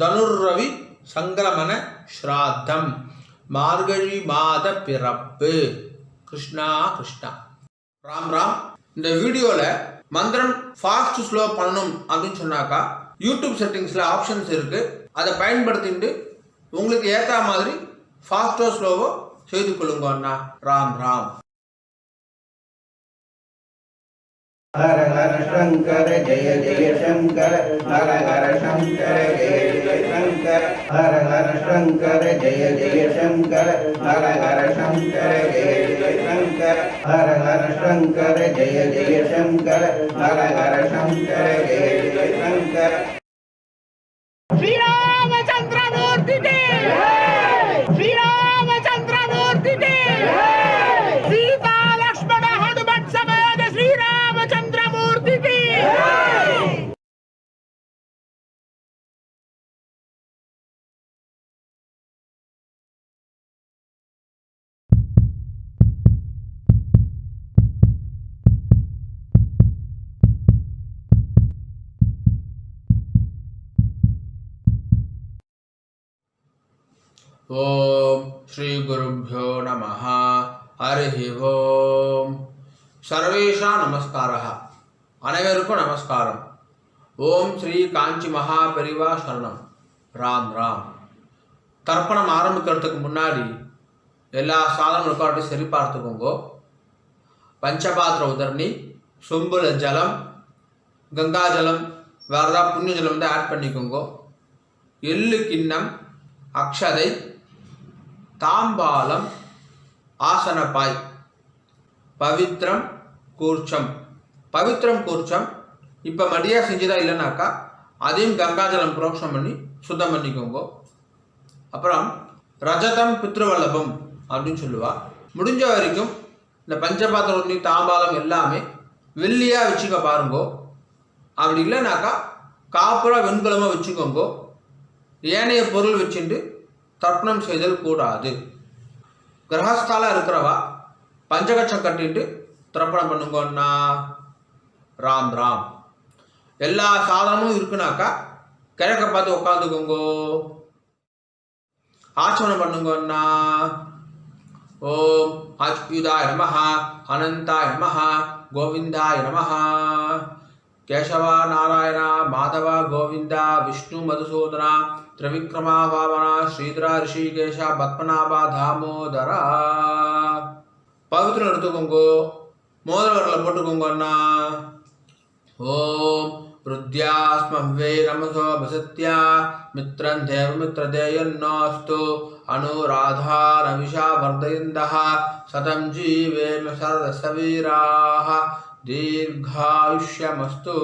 தனுர்ரவி சங்கிரமண ஸ்ராத்தம் மார்கழி மாத பிறப்பு. கிருஷ்ணா கிருஷ்ணா. ராம் ராம். இந்த வீடியோவில் மந்திரம் ஃபாஸ்ட் ஸ்லோ பண்ணணும் அப்படின்னு சொன்னாக்கா யூடியூப் செட்டிங்ஸில் ஆப்ஷன்ஸ் இருக்குது. அதை பயன்படுத்திட்டு உங்களுக்கு ஏற்ற மாதிரி ஃபாஸ்ட்டோ ஸ்லோவோ செய்து கொள்ளுங்க அண்ணா. ராம் ராம். हर हर शंकर जय जय शंकर, हर हर शंकर जय जय शंकर, हर हर शंकर जय जय शंकर, हर हर शंकर जय जय शंकर, हर हर शंकर जय जय शंकर, हर हर शंकर जय जय शंकर. श्री रामचंद्र मूर्ति के श्री रामचंद्र मूर्ति के सीता लक्ष्मण हनुमत समेत श्री रामचंद्र मूर्ति की. ஓம் ஸ்ரீ குருभ्यो நமः. ஹரி ஓம். சர்வேஷா நமஸ்காரः. அனைவருக்கும் நமஸ்காரம். ஓம் ஸ்ரீ காஞ்சி மகா பெரிவா சரணம். ராம் ராம். தர்ப்பணம் ஆரம்பிக்கிறதுக்கு முன்னாடி எல்லா சாதனங்களுக்கும் சரி பார்த்துக்கோங்க. பஞ்சபாத்திர உதரணி, சொம்புல ஜலம், கங்கா ஜலம், வேறு ஏதாவது புண்ணிய ஜலம் வந்து ஆட் பண்ணிக்கோங்க. எள்ளு கிண்ணம், அக்ஷதை, தாம்பாலம், ஆசனப்பாய், பவித்ரம் கூர்ச்சம். பவித்ரம் கூர்ச்சம் இப்போ மடியாக செஞ்சுதான் இல்லைனாக்கா அதையும் கங்காஜலம் புரோக்ஷம் பண்ணி சுத்தம் பண்ணிக்கோங்க. அப்புறம் ரஜதம் பித்ருவல்லபம் அப்படின்னு சொல்லுவா. முடிஞ்ச வரைக்கும் இந்த பஞ்சபாத்திரம் உண்ணி தாம்பாலம் எல்லாமே வெள்ளியாக வச்சுக்க பாருங்கோ. அப்படி இல்லைனாக்கா காப்புரா வெண்கலமாக வச்சுக்கோங்க. ஏனைய பொருள் வச்சுட்டு தர்ப்பணம் செய்தல் கூடாது. கிரகஸ்தால இருக்கிறவா பஞ்சகட்சம் கட்டிட்டு தர்ப்பணம் பண்ணுங்கன்னா. ராம் ராம். எல்லா சாதனமும் இருக்குனாக்கா கிழக்க பார்த்து உட்காந்துக்கோங்கோ. ஆச்சமனம் பண்ணுங்கன்னா. ஓம் அச்சுதாய நமஹ, அனந்தாய நமஹ, கோவிந்தாய நமஹ. கேசவா நாராயண மாதவ கோவிந்த விஷ்ணு மதுசூதன திரிவிக்ரமா பாவனா ஸ்ரீதரா ரிஷிகேஷ பத்மநாபா தாமோதரா. பவித்திரம் எடுத்துக்கோங்கோ. மோதிரவரில் போட்டுக்கோங்கன்னா. ஓம் ருத்யாஸ்மவ்வே நமசோ வசத்யா மித்ரன் தேவ மித்ரதேயன்னோஸ்து அனுராதா ரவிஷா வர்தயந்தः சதம் ஜீவேம சரதசவீராः தீர்காயுஷ்யமஸ்து.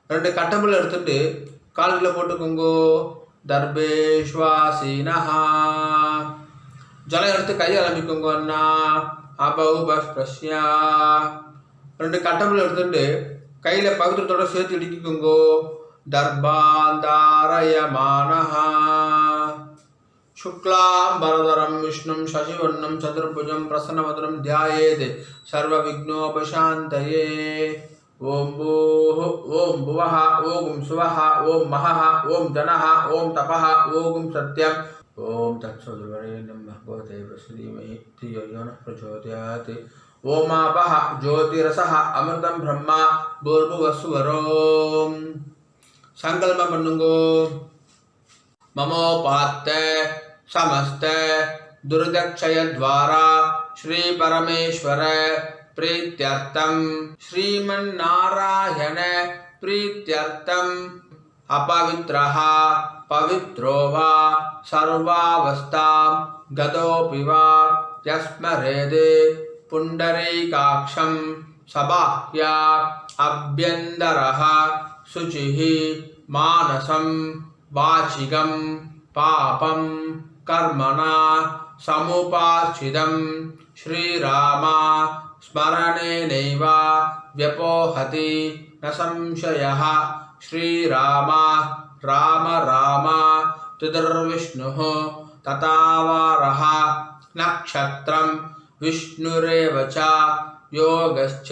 ரெண்டு கட்டபில் எடுத்துட்டு கால்களில் போட்டுக்கோங்கோ. தர்பேஷ்வாசீனஹா. ஜலம் எடுத்து கையை அலம்பிக்கோங்கன்னா. அபௌபஸ்பிரஸ்யா. ரெண்டு கட்டபில் எடுத்துட்டு கையில் பவித்திரத்தோட சேர்த்து இடிக்கோங்கோ. தர்பாந்தாரயமானஹா. शुक्लांबरधरं विष्णुं शशिवर्णं चतुर्भुजं प्रसन्नवदनं ध्यायेत् सर्वविघ्नोपशान्तये. ओम भूः ओम भुवः ओम सुवः ओम महः ओम जनः ओम तपः ओम सत्यं. ओम तत्सवितुर्वरेण्यं भर्गो देवस्य धीमहि धियो यो नः प्रचोदयात्. ओमापः ज्योतिरसः अमृतं ब्रह्मा भूर्भुवस्सुवरोम्. संकल्पம் பண்ணுங்கோ. ममोपात्त समस्त दुर्दक्षय द्वारा श्री परमेश्वर प्रीत्यर्थम श्रीमन्नारायण प्रीत्यर्थम अपवित्रः पवित्रो वा सर्वावस्थां गतोऽपि वा यस्मरेद् पुण्डरीकाक्षं सबाह्या अभ्यन्तरः शुचिः मानसं वाचिकं पापं कर्मणा समुपाश्चितं श्रीराम स्मरणेनैव व्यपोहति न संशयः. श्रीराम राम राम तुदर्विष्णुः तथावारः नक्षत्रं विष्णुरेव च योगश्च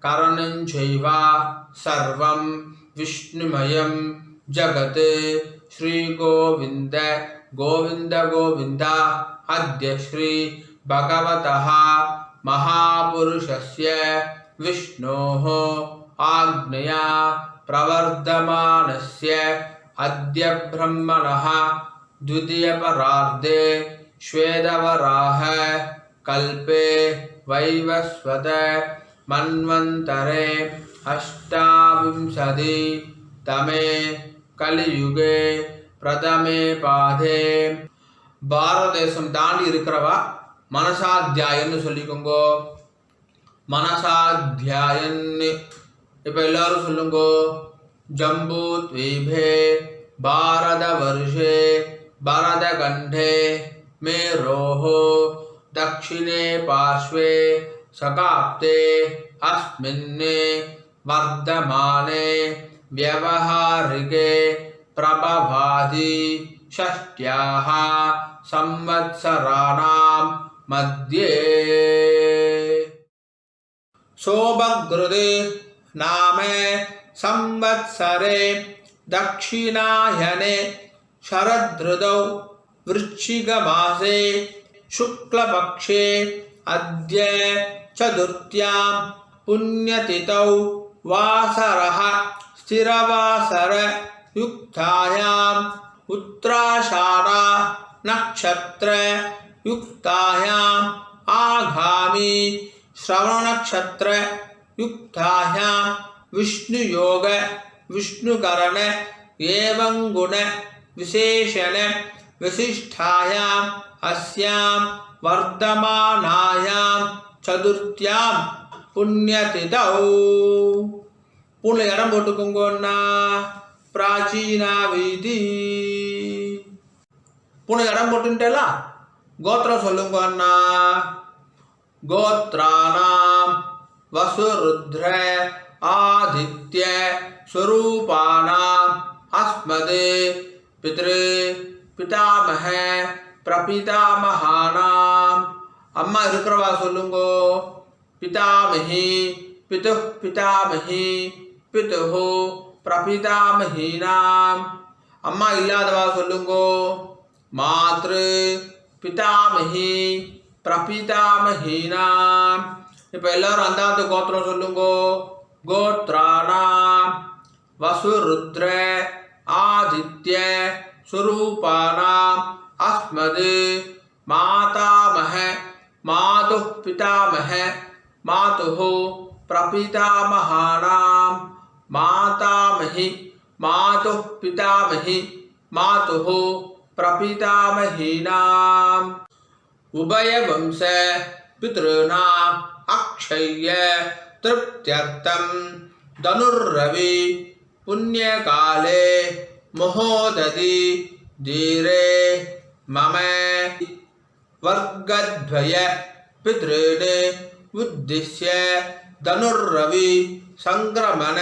करणं चैव सर्वं विष्णुमयं जगत् श्री गोविंद गोविंद गोविंद अद्य श्री भगवतः महापुरुषस्य विष्णोः आज्ञया प्रवर्धमानस्य अद्य ब्रह्मणः द्वितीयपरार्धे श्वेतवराह कल्पे वैवस्वत मन्वन्तरे अष्टाविंशति तमे कलियुगे प्रथमे पादे பாரத தேசம் தாண்டி இருக்கிறவா மனசாத்தியாயன்னு சொல்லிக்கோங்கோ. மனசாத்தியாயன்னு இப்போ எல்லாரும் சொல்லுங்கோ. ஜம்பூ த்வீபே பாரத வருஷே பரத கண்டே மேரோஹோ दक्षिणे पार्श्वे सकाप्ते अस्मिन्ने वर्धमाने व्यवहारिके प्रभवादि षष्ट्याः संवत्सराणां मध्ये सोभगृदे नाम संवत्सरे दक्षिणायने शरदृतौ वृश्चिकमासे शुक्लपक्षे अद्य चतुर्थ्यां पुण्यतिथौ वासरः स्थिरवासर युक्तायाम् उत्तराषाढा नक्षत्र युक्तायाम् आगामी श्रवण नक्षत्र युक्तायाम् विष्णुयोग विष्णुकरण एवं गुण विशेषण विशिष्टायाम् अस्यां वर्धमानायां चतुर्थ्यां पुण्यतिथौ पुण्य इடம் போட்டுக்கோங்கண்ணா. प्राचीना வீதி पुण्य இடம் போட்டுட்டேலா. கோத்திரம் சொல்லுங்க அண்ணா. கோத்ராணாம் வசுருத்ர ஆதித்ய ஸ்வரூபானாம் அஸ்மதே பித்ரு பிதாமஹ பிரபிதாமஹானாம். அம்மா இருக்கிறவா சொல்லுங்கோ. பிதாமஹி பிது பிதாமஹி பிதுஹு பிரபிதாமஹீனாம். அம்மா இல்லாதவா சொல்லுங்கோ. மாத்ரு பிதாமஹி பிரபிதாமஹீனாம். இப்போ எல்லாரும் அந்தாத்து கோத்திரம் சொல்லுங்கோ. கோத்ராணாம் வசுருத்ர ஆதித்ய स्वरूपानाम् अस्मद् मातामह मातुः पितामह मातुः प्रपितामहानाम् मातामही मातुः पितामही मातुः प्रपितामहीनाम् उभयवंश पितॄणाम् अक्षय्य तृप्त्यर्थं धनुर्रवि पुण्यकाले महोदधि धीरे मम वर्गद्वय पितॄन् उद्दिश्य धनुर्रवि संक्रमण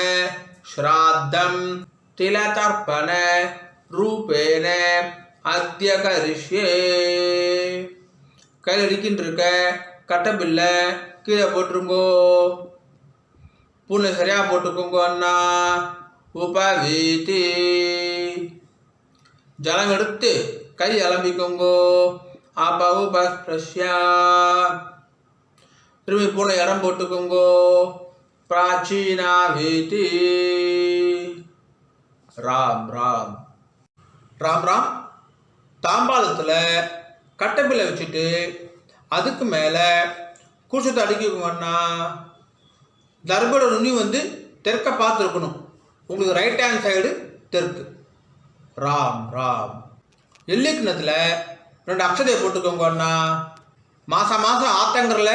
श्राद्धं तिलतर्पण रूपेण अद्य करिष्ये. கையில் அடிக்கின்றிருக்க கட்டபில்லை கீழே போட்டுருங்கோ. பூனை சரியாக போட்டுக்கோங்க அண்ணா. உபவீதி ஜலம் எடுத்து கை அலம்பிக்கோங்கோ. அபவுபஸ்பிரஷ்யா திரும்பி பூனை இடம் போட்டுக்கோங்கோ. பிராச்சீனா வீதி. ராம் ராம் ராம் ராம். தாம்பாளத்தில் கட்டப்பில்லை வச்சுட்டு அதுக்கு மேலே கூச்சத்தை அடிக்கணுங்கன்னா தர்பட நுனி வந்து தெற்க பார்த்துருக்கணும். உங்களுக்கு ரைட் ஹேண்ட் சைடு தெற்கு. ராம் ராம். எல்லிக்கிணத்தில் 2 அக்ஷதையை போட்டுக்கோங்கன்னா மாதம் மாதம் ஆத்தங்கரில்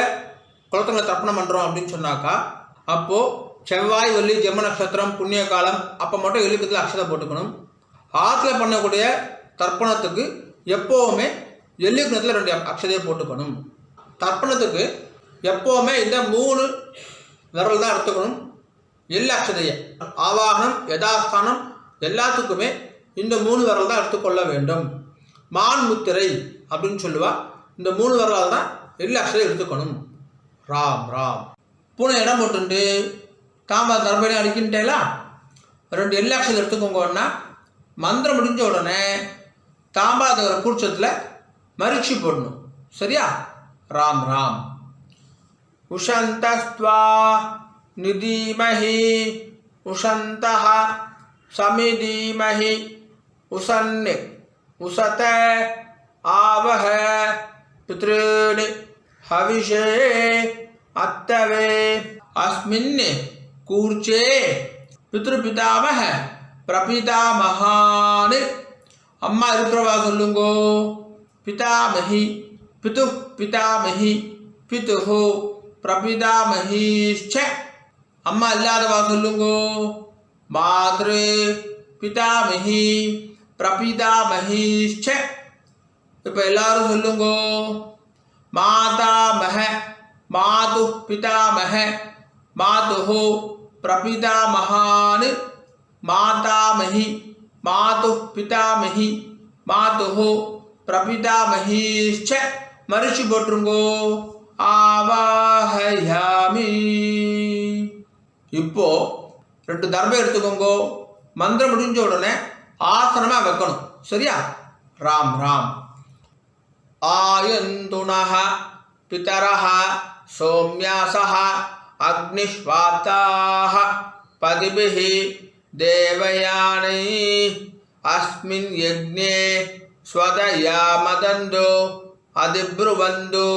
குளத்தங்களை தர்ப்பணம் பண்ணுறோம் அப்படின்னு சொன்னாக்கா அப்போது செவ்வாய் வெள்ளி ஜென்ம நட்சத்திரம் புண்ணிய காலம் அப்போ மட்டும் எல்லிக்கத்தில் அக்ஷதை போட்டுக்கணும். ஆற்றுல பண்ணக்கூடிய தர்ப்பணத்துக்கு எப்போவுமே எல்லிக்கிணத்தில் 2 அக்ஷதையை போட்டுக்கணும். தர்ப்பணத்துக்கு எப்போவுமே இந்த 3 விரல் தான் எடுத்துக்கணும். எல்லா அக்ஷதையை ஆவாகனம் யதாஸ்தானம் எல்லாத்துக்குமே இந்த 3 விரல் தான் எடுத்துக்கொள்ள வேண்டும். மான் முத்திரை அப்படின்னு சொல்லுவா. இந்த 3 விரலால் தான் எல்லா அக்ஷதையும் எடுத்துக்கணும். ராம் ராம். பூனை இடம் போட்டுட்டு தாம்பா தர்பையும் அடிக்கின்றேலா 2 எல்லா அக்ஷதை எடுத்துக்கோங்கன்னா மந்திரம் முடிஞ்ச உடனே தாம்பாதகர கூர்ச்சத்தில் மரிச்சி போடணும். சரியா? ராம் ராம். உஷந்தஸ்த்வா நிதீமஹி உஷந்தஹ சமிதீமஹி உசன்னி உசத ஆவஹ பித்ருனி ஹவிஷே அத்தவே அஸ்மின் கூர்ச்சே பித்ருபிதாமஹ பிரபிதாமஹான். அம்மா இருக்கிறவா சொல்லுங்கோ. பிதாமஹி பிது பிதாமஹி பிதுஹு பிரபிதாமஹீச்ச. அம்மா இல்லாதவா சொல்லுங்கோ. மாத்ரு பிதாமஹி பிரபிதாமஹீச்ச. இப்போ எல்லாரும் சொல்லுங்கோ. மாதாமஹ மாது பிதாமஹ மாதுஹு பிரபிதாமஹான். மாதாமஹி மாது பிதாமஹி மாதுஹு பிரபிதாமஹீச்ச. மரிச்சு போட்டுருங்கோ. ஆவாஹயாமி. இப்போ 2 தர்பை எடுத்துக்கோங்கோ. மந்திரம் முடிஞ்ச உடனே ஆசனமா வைக்கணும். சரியா? ராம் ராம். ஆயந்துனஹ பிதரஹ சோம்யாசஹ அக்னிஷ்வாத்தாஹ பதிபிஹி தேவயானை அஸ்மின் யக்ஞே ஸ்வதயாமதந்து அதிப்ருவந்து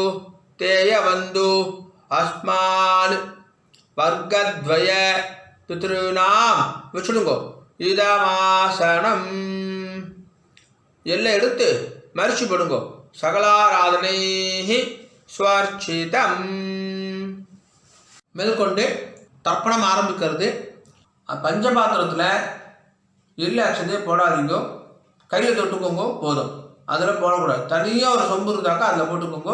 தேயவந்து அஸ்மான் வர்க்கத்வய பித்ருநாம். வச்சுடுங்கோ. இதமாசனம். எல்லாம் எடுத்து மரிச்சு போடுங்கோ. சகலாராதனை ஸ்வர்ச்சிதம். மேற்கொண்டு தர்ப்பணம் ஆரம்பிக்கிறது. பஞ்சபாத்திரத்தில் எள்ளு அக்ஷதையை போடாதீங்க. கையில் தொட்டுக்கோங்க போதும். அதில் போடக்கூடாது. தனியாக ஒரு சொம்பு இருந்தாக்கா அதில் போட்டுக்கோங்க.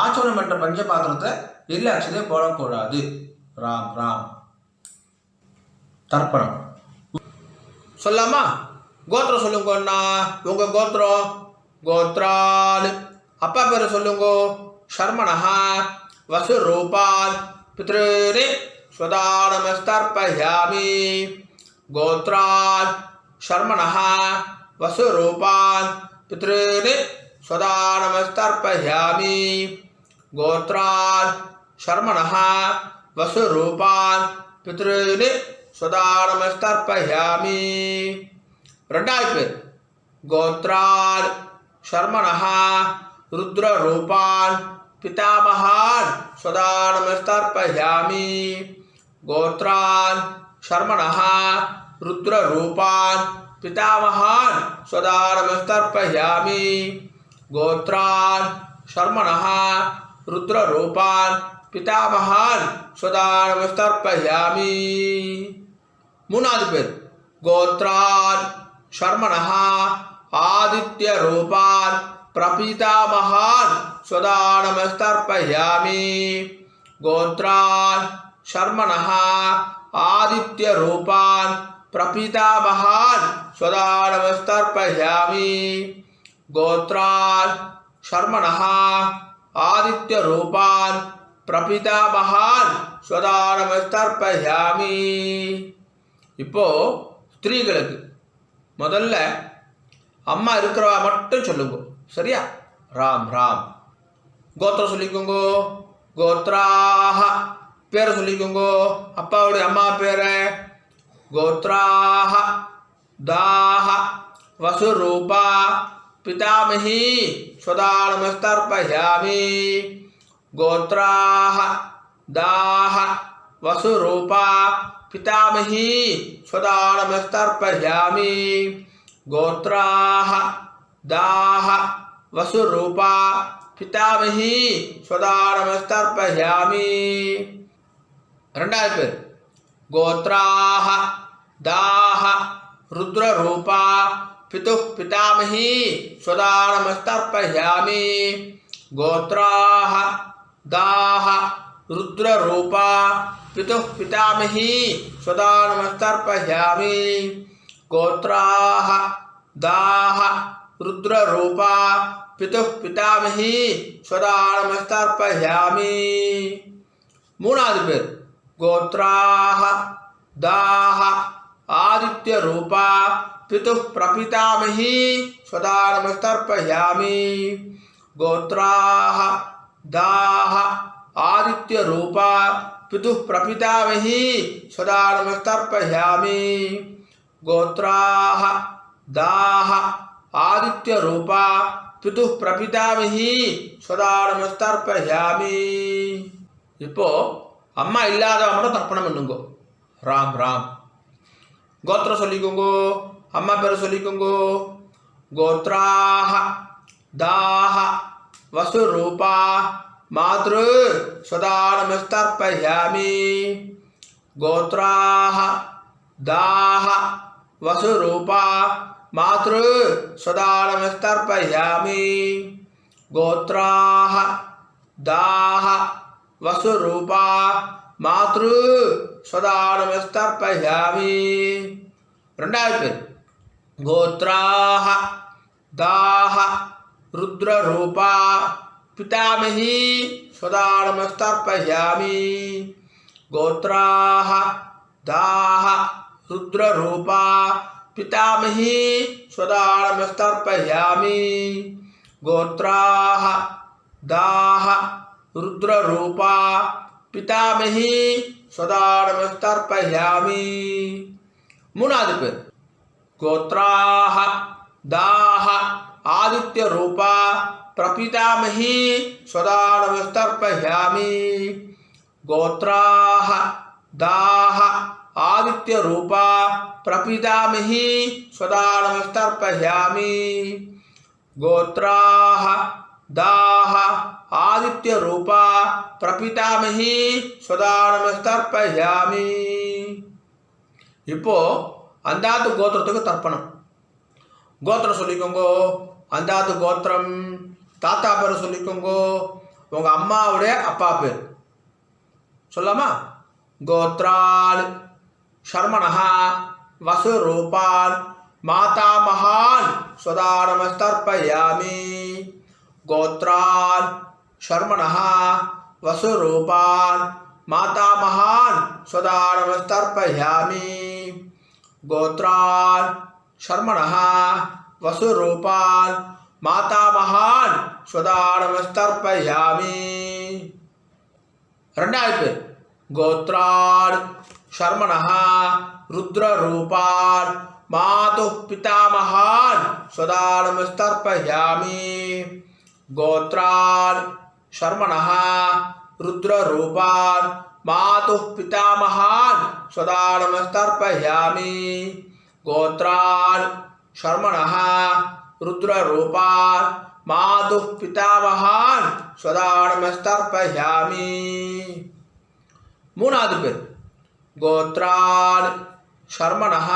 ஆச்சமனம் என்ற பஞ்சபாத்திரத்தை எள்ளு அக்ஷதையை போடக்கூடாது. ராம் ராம். தர்ப்பணம் சொல்லாமா? கோத்திரம் சொல்லுங்கண்ணா. உங்கள் கோத்திரம் கோத்ரால். அப்பா பேரை சொல்லுங்கோ. சர்மணஹா வசுரூபால் பித்ருனி ஸ்வதானமஸ்தர்ப்பயாமி. கோத்ரால் சர்மணஹா வசுரூபால் பித்ருனி ஸ்வதானமஸ்தர்ப்பயாமி. கோத்ரால் சர்மணஹா வசுரூபால் பித்ருனி ஸ்வதானமஸ்தர்ப்பயாமி. 2வது பேர் கோத்ரால் சர்மணஹா ருத்ரரூபான் பிதாமகான் ஸ்வதானமஸ்தர்ப்பயாமி. கோத்ரான் சர்மணஹா ருத்ரரூபான் பிதாமகான் ஸ்வதானமஸ்தர்ப்பயாமி. கோத்ரான் சர்மணஹா ருத்ரரூபான் பிதாமகான் ஸ்வதானமஸ்தர்ப்பயாமி. 3வது பேர் கோத்ரான் சர்மணஹா ஆதித்ய ரூபான் பிரபிதாமகான் ஸ்வதானமஸ்தர்ப்பயாமி. கோத்ரான் சர்மணஹா ஆதித்ய ரூபான் பிரபிதாமகான் ஸ்வதானமஸ்தர்ப்பயாமி. கோத்ரான் சர்மணஹா ஆதித்ய ரூபான் பிரபிதாமகான் ஸ்வதானமஸ்தர்ப்பயாமி. இப்போ ஸ்திரீகளுக்கு முதல்ல அம்மா இருக்கிறவா மட்டும் சொல்லுங்க. சரியா? ராம் ராம். கோத்திரம் சொல்லிக்கோங்கோ. கோத்ராஹ பேரை சொல்லிக்கோங்கோ. அப்பாவுடைய அம்மா பேரை. கோத்ராஹ தாஹ வசுரூபா பிதாமஹி ஸ்வதானமஸ்தர்ப்பயாமி. கோத்ராஹ தாஹ வசுரூபா பிதாமஹி ஸ்வதானமஸ்தர்ப்பயாமி. கோத்ராஹ தாஹ வசுரூபா பிதாமஹி ஸ்வதானமஸ்தர்ப்பயாமி. 2வது பேர் கோத்ராஹ தாஹ ருத்ரரூபா பிது பிதாமஹி ஸ்வதானமஸ்தர்ப்பயாமி. கோத்ராஹ தாஹ ருத்ரரூபா பிது பிதாமஹி ஸ்வதானமஸ்தர்ப்பயாமி. கோத்ராஹ தாஹ ருத்ரரூபா பிது பிதாமஹி ஸ்வதானமஸ்தர்ப்பயாமி. 3வது பேர் கோத்ராஹ தாஹ ஆதித்ய ரூபா पितुः प्रपितामही स्वदानमस्तर्पयामि गोत्राः दाः आदित्यरूपा पितुः प्रपितामही स्वदानमस्तर्पयामि गोत्राः दाः आदित्यरूपा पितुः प्रपितामही स्वदानमस्तर्पयामि இப்போ அம்மா இல்லாதவங்க மட்டும் தர்ப்பணம் பண்ணுங்க. ராம் ராம். கோத்திரம் சொல்லிக்கோங்க, அம்மா பேர் சொல்லிக்கோங்க. கோத்ராஹ தாஹ வசுரூபா மாத்ரு ஸ்வதானமஸ்தர்ப்பயாமி கோத்ராஹ தாஹ வசுரூபா மாத்ரு ஸ்வதானமஸ்தர்ப்பயாமி கோத்ராஹ दाह वसुरूपा मातृ स्वदानमस्तर्पयामि ரெண்டாவது பேர் गोत्राः दाह रुद्ररूपा पितामही स्वदानमस्तर्पयामि गोत्राः दाह रुद्ररूपा पितामही स्वदानमस्तर्पयामि गोत्राः दाह रुद्ररूपा पितामही स्वदानमस्तर्पयामि மூணாவது பேர் गोत्राः दाह आदित्यरूपा प्रपितामही स्वदानमस्तर्पयामि गोत्राः दाह आदित्यरूपा प्रपितामही स्वदानमस्तर्पयामि गोत्राः दाह आदित्यरूपा प्रपितामही स्वदानमस्तर्पयामि இப்போ அந்தாத்து கோத்திரத்துக்கு தர்ப்பணம். கோத்திரம் சொல்லிக்கோங்க. அந்தாத்து கோத்திரம் தாத்தா பேர் சொல்லிக்கோங்க. உங்க அம்மாவுடைய அப்பா பேர் சொல்லாமா? கோத்ரால் शर्मणः वसुरूपान् मातामहान् स्वदानमस्तर्पयामि गोत्रान् शर्मणः वसुरूपान् मातामहान् स्वदानमस्तर्पयामि गोत्रान् शर्मणः वसुरूपान् मातामहान् स्वदानमस्तर्पयामि ரெண்டாவது பேர் गोत्रान् शर्मणः रुद्ररूपान् मातुः पितामहान् स्वदानमस्तर्पयामि गोत्रान् शर्मणः रुद्ररूपान् मातुः पितामहान् स्वदानमस्तर्पयामि गोत्रान् शर्मणः रुद्ररूपान् मातुः पितामहान् स्वदानमस्तर्पयामि மூணாவது பேர் गोत्रान् शर्मणः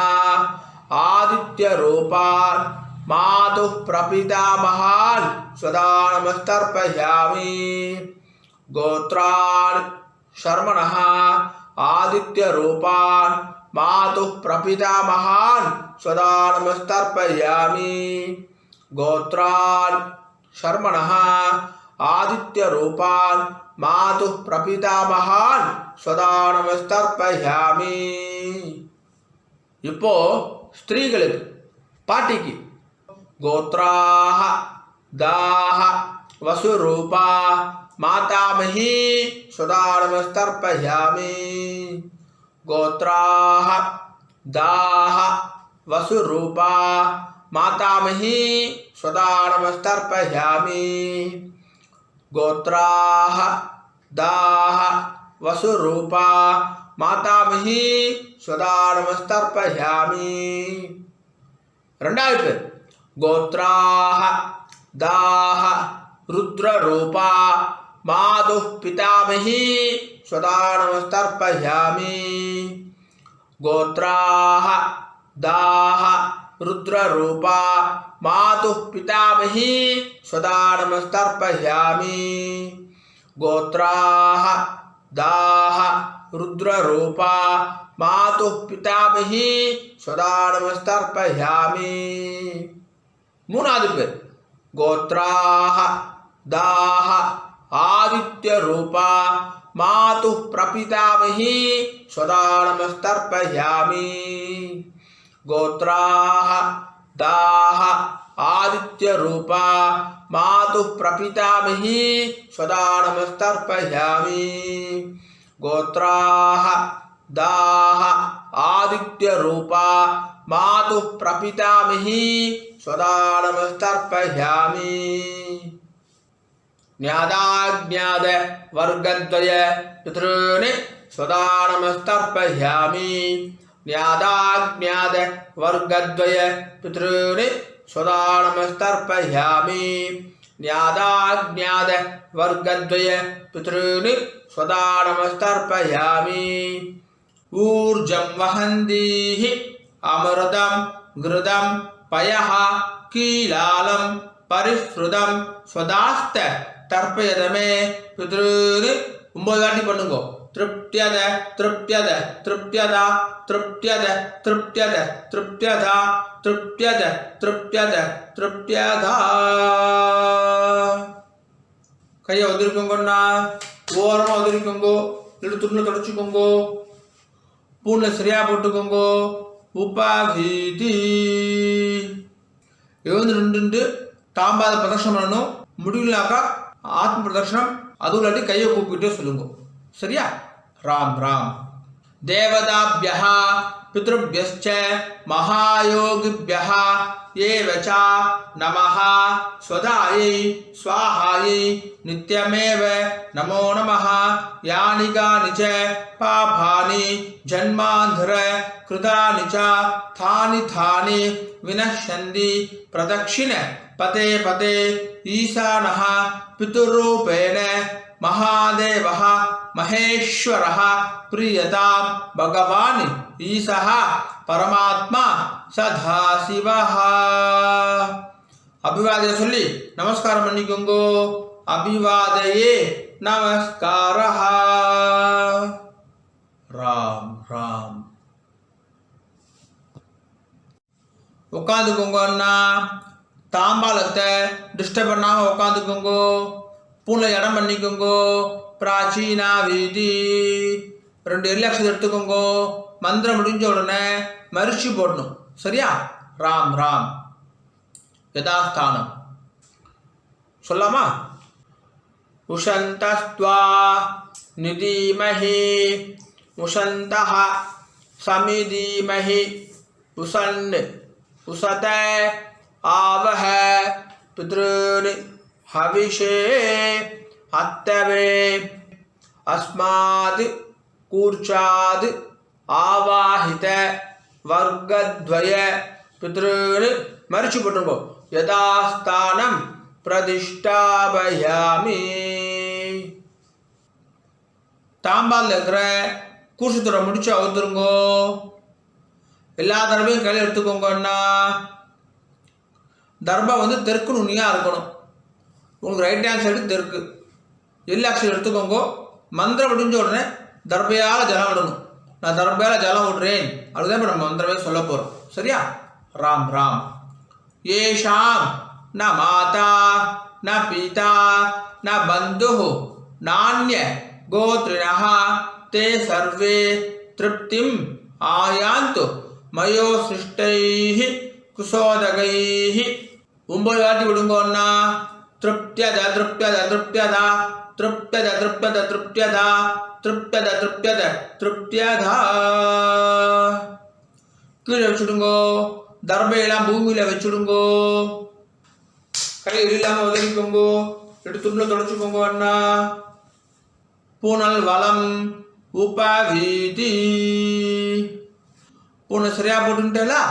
आदित्यरूपान् मातुः प्रपितामहान् स्वदानमस्तर्पयामि गोत्रान् शर्मणः आदित्यरूपान् मातुः प्रपितामहान् स्वदानमस्तर्पयामि गोत्रान् शर्मणः आदित्यरूपान् मातुः प्रपितामहान् स्वदानमस्तर्पयामि இப்போ ஸ்திரீகளுக்கு பாட்டிக்கு गोत्राः दाह वसुरूपा मातामही स्वदानमस्तर्पयामि गोत्राः दाह वसुरूपा मातामही स्वदानमस्तर्पयामि गोत्राः दाह वसुरूपा मातामही स्वदानमस्तर्पयामि ரெண்டாவது பேர் गोत्राः दाह रुद्ररूपा मातुः पितामही स्वदानमस्तर्पयामि गोत्राः दाह रुद्ररूपा मातुः पितामही स्वदानमस्तर्पयामि गोत्राः दाह रुद्ररूपा मातुः पितामही स्वदानमस्तर्पयामि மூணாவது பேர் गोत्राः दाह आदित्यरूपा मातुः प्रपितामही स्वदानमस्तर्पयामि गोत्राः दाः आदित्यरूपा मातुः प्रपितामही स्वदा नमस्तर्पयामि गोत्राः दाः आदित्यरूपा मातुः प्रपितामही स्वदा नमस्तर्पयामि न्यादाज्ञाद वर्गद्वय पितॄन् स्वदा नमस्तर्पयामि न्यादाज्ञाद वर्गद्वय पितॄन् स्वदा नमस्तर्पयामि न्यादाज्ञाद वर्गद्वय पितॄन् स्वदा नमस्तर्पयामि ऊर्जं वहन्तीः अमृतं घृतं पयः कीलालं परिस्रुतं स्वदास्त तर्पयदमे पितॄन् 9 வாட்டி பண்ணுங்க तृप्त्यद तृप्त्यद तृप्त्यदा तृप्त्यद तृप्त्यद तृप्त्यदा तृप्त्यद तृप्त्यद तृप्त्यदा கையை ஒதுரிக்கோங்கண்ணா ஓரமாக ஒதுரிக்கோங்கோ இல்லை துணியில் தொடச்சிக்கோங்கோ பூனை சரியாக போட்டுக்கோங்கோ உபாகீதி எழுந்து நின்று தாம்பாத பிரதர்ஷனம் பண்ணணும் முடியலனாக்கா ஆத்ம பிரதர்ஷனம் அதுவும் இல்லாட்டி கையை கூப்பிட்டே சொல்லுங்க சரியா ராம் ராம் தேவதாபியः பித்ருभ्यश्च महायोगिभ्यः एव च नमः स्वदायै स्वाहायै नित्यमेव नमो नमः यानि कानि च पापानि जन्मान्धर कृतानि च थानि थानि विनश्यन्ति प्रदक्षिण पते पते ईशानः पितुरूपेण महादेवः महेश्वरः प्रियतां भगवान् ईशः परमात्मा सदाशिवः अभिवादय சொல்லி நமஸ்காரம் பண்ணிக்கோங்க अभिवादये नमस्कारः राम राम உட்காந்துக்கோங்க அண்ணா தாம்பாலத்தை டிஸ்டர்ப் பண்ணாமல் உட்காந்துக்கோங்க பூனை இடம் பண்ணிக்கோங்க பிராச்சீனா வீதி 2 எல்லக்ஷன் எடுத்துக்கோங்க மந்திரம் முடிஞ்ச உடனே மரிச்சு போடணும் சரியா ராம் ராம் யதாஸ்தானம் சொல்லாமா உஷந்தஸ்த்வா நிதீமஹி உஷந்தஹ சமிதீமஹி உசன் உசத आवह पितॄन् हविषे हत्तवे अस्मात् कूर्चाद् आवाहित वर्गद्वय पितॄन् मरिச்சு போட்டுங்க யதாஸ்தானம் பிரதிஷ்டாபயாமி தாம்பால் இருக்கிற கூர்ஷத்துறை முடிச்சு அவுத்துருங்கோ எல்லா தடவையும் கையில் எடுத்துக்கோங்கன்னா தர்பா வந்து தெற்கு நுனியாக இருக்கணும் உங்களுக்கு ரைட் ஹேண்ட் சைடு தெற்கு எல்லக்ஷன் எடுத்துக்கோங்க மந்திரம் முடிஞ்ச உடனே தர்பையால் ஜலம் விடணும் நான் தர்பையால் ஜலம் விடுறேன் அதுதான் இப்போ நம்ம மந்திரமே சொல்ல போகிறோம் சரியா ராம் ராம் ஏஷாம் ந மாதா ந பிதா ந பந்து நானிய கோத்ரிணः ते सर्वे तृप्तिम् आयान्तु मयो सृष्टैः कुशोदगैः 9 வாட்டி விடுங்கோன்னா तृप्त्यद तृप्त्यद तृप्त्यदा तृप्त्यद तृप्त्यद तृप्त्यदा तृप्त्यद तृप्त्यद तृप्त्यदा கீழே வச்சுடுங்கோ தர்பையெல்லாம் பூமியில் வச்சுடுங்கோ கை இல்லாமல் உதவிக்கோங்கோ எடுத்துள்ள தொடச்சுக்கோங்க அண்ணா பூனல் வளம் உபவீதி பூனை சரியா போட்டுட்டேலா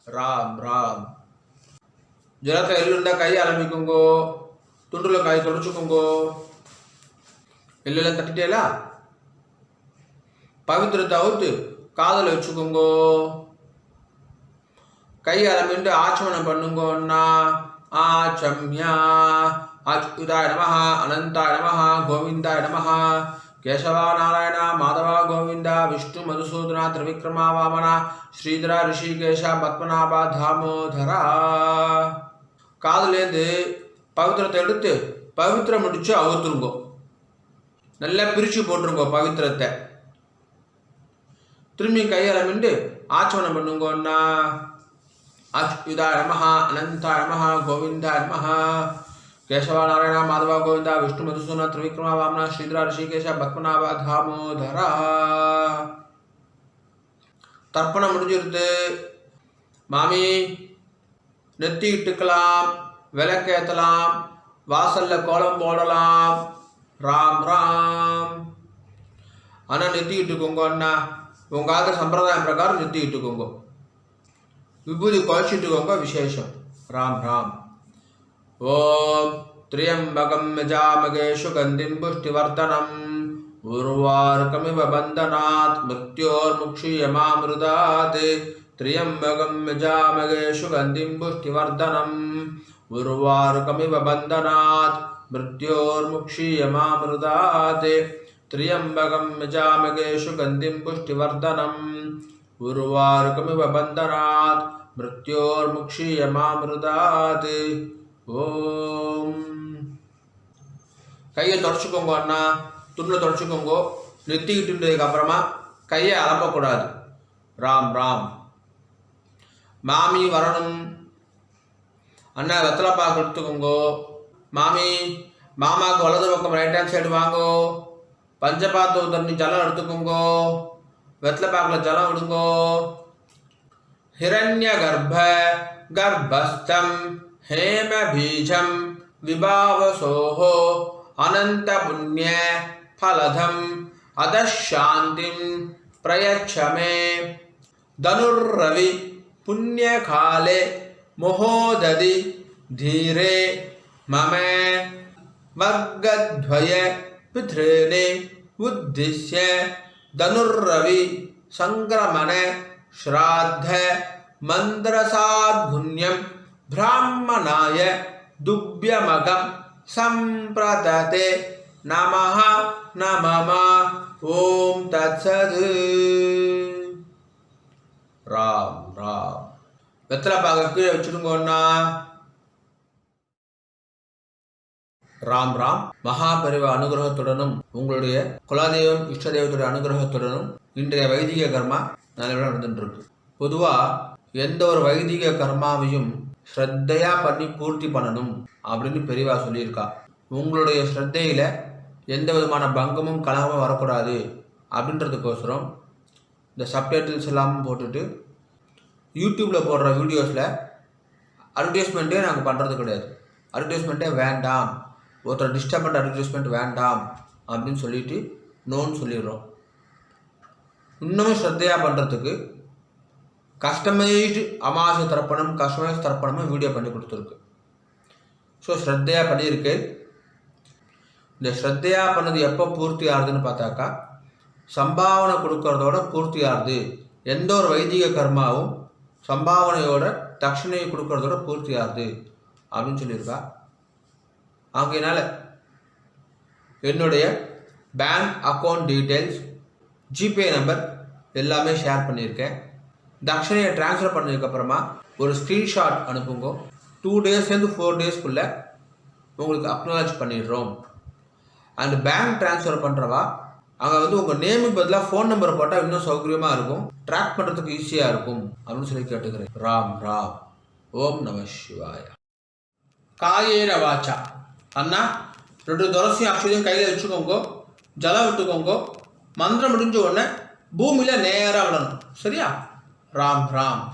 ராம் ராம் ஜலத்தை எள்ளுண்டா கை ஆரம்பிக்குங்கோ துண்டுல கை தொடச்சுக்கோங்கோ எல்லாம் தட்டிட்டேலா பவித்திரத்தை அவுத்து காதல வச்சுக்கோங்கோ கை ஆரம்பிட்டு ஆச்சமனம் பண்ணுங்கோன்னா ஆச்சம்யா अच्युताय नमः अनंताय नमः गोविंदाय नमः केशव नारायण माधव गोविंद विष्णु मधुसूदन त्रिविक्रमा वामन श्रीधर ऋषिकेश पद्मनाभ दामोदर காதுலேருந்து பவித்திரத்தை எடுத்து பவித்திரம் முடிச்சு அவுத்துருங்கோ நல்லா பிரித்து போட்டுருங்கோ பவித்திரத்தை திரும்பி கையால் மிண்டு ஆச்சமனம் பண்ணுங்கன்னா அச்சுதாய நமஹ, அனந்தாய நமஹ, கோவிந்தாய நமஹ, கேசவ நாராயண மாதவ கோவிந்தா விஷ்ணு மதுசூதன திரிவிக்ரம வாமன ஸ்ரீதர ரிஷிகேஷ பத்மநாப தாமோதர. தர்ப்பணம் முடிஞ்சிருது. மாமி நெத்தி இட்டுக்கலாம், விளக்கேற்றலாம், வாசல்ல கோலம் போடலாம். ராம் ராம். ஆனால் நெத்தி இட்டுக்கோங்க அண்ணா, உங்காத சம்பிரதாயம் பிரகாரம் நெத்தி இட்டுக்கோங்க. விபூதி குழச்சிட்டுக்கோங்க, விசேஷம். ராம் ராம். ஓம் திரியம்பகம் யஜாமகே சுகந்திம் புஷ்டிவர்தனம் உர்வாருகமிவ பந்தனாத் மிருத்யோர்முக்ஷீயமாமிருதாத். திரியம்பகம் யஜாமகே சுகந்திம் புஷ்டிவர்தனம் உர்வாருகமிவ பந்தனாத் மிருத்யோர்முக்ஷீயமாமிருதாத். திரியம்பகம் யஜாமகே சுகந்திம் புஷ்டிவர்தனம் உர்வாருகமிவ பந்தனாத் மிருத்யோர்முக்ஷீயமாமிருதாத். ஓம். கையை தொடச்சிக்கோங்க அண்ணா, துணில் தொடச்சிக்கோங்க. நெத்திக்கிட்டுன்றதுக்கு அப்புறமா கையை அலம்பக்கூடாது. ராம் ராம். மாமி வரணும் அண்ணா, வெத்தலை பாக்கு எடுத்துக்கோங்க. மாமி மாமாவுக்கு வலது பக்கம் ரைட் ஹேண்ட் சைடு வாங்கோ. பஞ்சபாத்திர தண்ணி ஜலம் எடுத்துக்கோங்க. வெத்தலை பாக்கில் ஜலம் விடுங்கோ. ஹிரண்ய கர்ப்ப கர்ப்பஸ்தம் ஹேம பீஜம் விபாவசோஹோ அனந்த புண்ணிய ஃபலதம் அதசாந்திம் பிரயச்சமே. தனுர்ரவி புண்ணியகாலே மோஹோததி தீரே மம வர்கத்வய பித்ருனே உத்திஷ்ய தனுர்ரவி சங்கிரமண ஸ்ராத்த மந்திரசாத்புண்யம் பிராமணாய துப்யமகம் சம்பிரததே நமஹ நமம. ஓம் தத்சத். ராம் ராம். வெத்தலை பாக்க கீழே வச்சுடுங்கண்ணா. ராம் ராம். மகாபரிவ அனுகிரகத்துடனும் உங்களுடைய குலதெய்வம் இஷ்ட தெய்வத்துடைய அனுகிரகத்துடனும் இன்றைய வைதிக கர்மா நல்ல நடந்துட்டு இருக்கு. பொதுவாக எந்த ஒரு வைதிக கர்மாவையும் ஸ்ரத்தையா பண்ணி பூர்த்தி பண்ணணும் அப்படின்னு பெரியவா சொல்லியிருக்கா. உங்களுடைய ஸ்ரத்தையில எந்த விதமான பங்கமும் கலகமும் வரக்கூடாது அப்படின்றதுக்கோசரம் இந்த சப்டைட்டில்ஸ் எல்லாமும் போட்டுட்டு யூடியூப்பில் போடுற வீடியோஸில் அட்வர்டைஸ்மெண்ட்டே நாங்கள் பண்ணுறது கிடையாது. அட்வர்டைஸ்மெண்ட்டே வேண்டாம், ஒருத்தர் டிஸ்டர்பண்ட் அட்வர்டைஸ்மெண்ட் வேண்டாம் அப்படின்னு சொல்லிட்டு நோன்னு சொல்லிடுறோம். இன்னமும் ஸ்ரத்தையாக பண்ணுறதுக்கு கஸ்டமைஸ்டு அமாவாசை தர்ப்பணம், கஸ்டமைஸ் தர்ப்பணமும் வீடியோ பண்ணி கொடுத்துருக்கு. ஸோ ஸ்ரத்தையாக பண்ணியிருக்கு. இந்த ஸ்ரத்தையாக பண்ணது எப்போ பூர்த்தி ஆகுதுன்னு பார்த்தாக்கா, சம்பாவனை கொடுக்கறதோட பூர்த்தி ஆகுது. எந்த ஒரு வைதிக கர்மாவும் சம்பாவனையோட தட்சிணையை கொடுக்கறதோட பூர்த்தி ஆகுது அப்படின்னு சொல்லியிருக்கா. ஆகையினால என்னுடைய bank account details, GPay number எல்லாமே ஷேர் பண்ணியிருக்கேன். தட்சணையை ட்ரான்ஸ்ஃபர் பண்ணதுக்கப்புறமா ஒரு ஸ்க்ரீன்ஷாட் அனுப்புங்க. 2 டேஸ்லேருந்து 4 டேஸ்க்குள்ளே உங்களுக்கு அக்னாலஜ் பண்ணிடுறோம். அண்ட் பேங்க் ட்ரான்ஸ்ஃபர் பண்ணுறவா அங்கே வந்து உங்கள் நேமுக்கு பதிலாக ஃபோன் நம்பரை போட்டால் இன்னும் சௌகரியமாக இருக்கும், ட்ராக் பண்ணுறதுக்கு ஈஸியாக இருக்கும் அப்படின்னு சொல்லி கேட்டுக்கிறேன். ராம் ராம். ஓம் நம சிவாய. காயேன வாச்சா. அண்ணா 2 துளசியும் அக்ஷதையும் கையில் வச்சுக்கோங்க, ஜலம் விட்டுக்கோங்க. மந்திரம் முடிஞ்ச உடனே பூமியில் நேராக விடணும். சரியா? ராம் ராம்.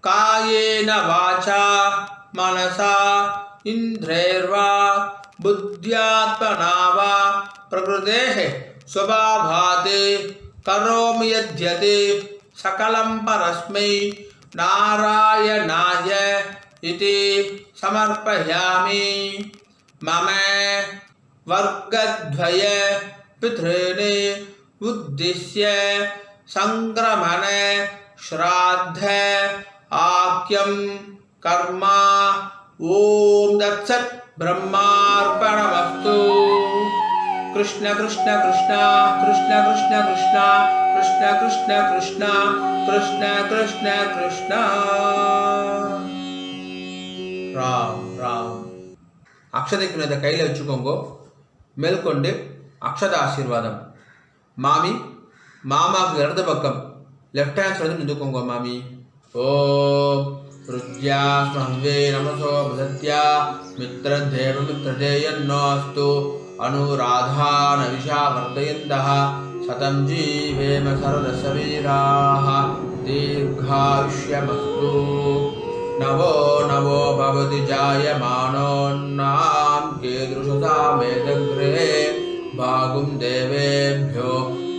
காயேன வாச்சா மனசா இந்திரேர்வா புத்தியாத்மனா வா பிரகிருதேஹ ஸ்வபாவாத் கரோமி யத்யத் சகலம் பரஸ்மை நாராயணாய இதி சமர்ப்பயாமி. மம வர்கத்வய பித்ருனே உத்திஷ்ய சங்கிரமண ஸ்ராத்த ஆக்யம் கர்மா. ஓம் தத்சத். பிரம்மார்ப்பணமஸ்து. கிருஷ்ண கிருஷ்ண கிருஷ்ணா கிருஷ்ண கிருஷ்ண கிருஷ்ணா கிருஷ்ண கிருஷ்ண கிருஷ்ணா கிருஷ்ண கிருஷ்ண கிருஷ்ணா. ராம் ராம். அக்ஷதைக்கு இதை கையில் வச்சுக்கோங்க. மேற்கொண்டு அக்ஷத ஆசீர்வாதம். மாமி மாமாவுக்கு இடது பக்கம் லெஃப்ட் ஹேண்ட் சைடு நின்றுக்கோங்க மாமி. ஓம் ருத்யா ஸ்மஹ்வே நமசோ பதத்யா மித்ரதேவ மித்ரதேயன்னோஸ்து அனுராதான விஷா வர்தயந்தஹ சதம் ஜீவேம சரதசவீராஹ தீர்காயுஷ்யமஸ்து. नवो नवो भवति जायमानोन्नां कीदृशसा मेदग्रे भागुं देवेभ्यो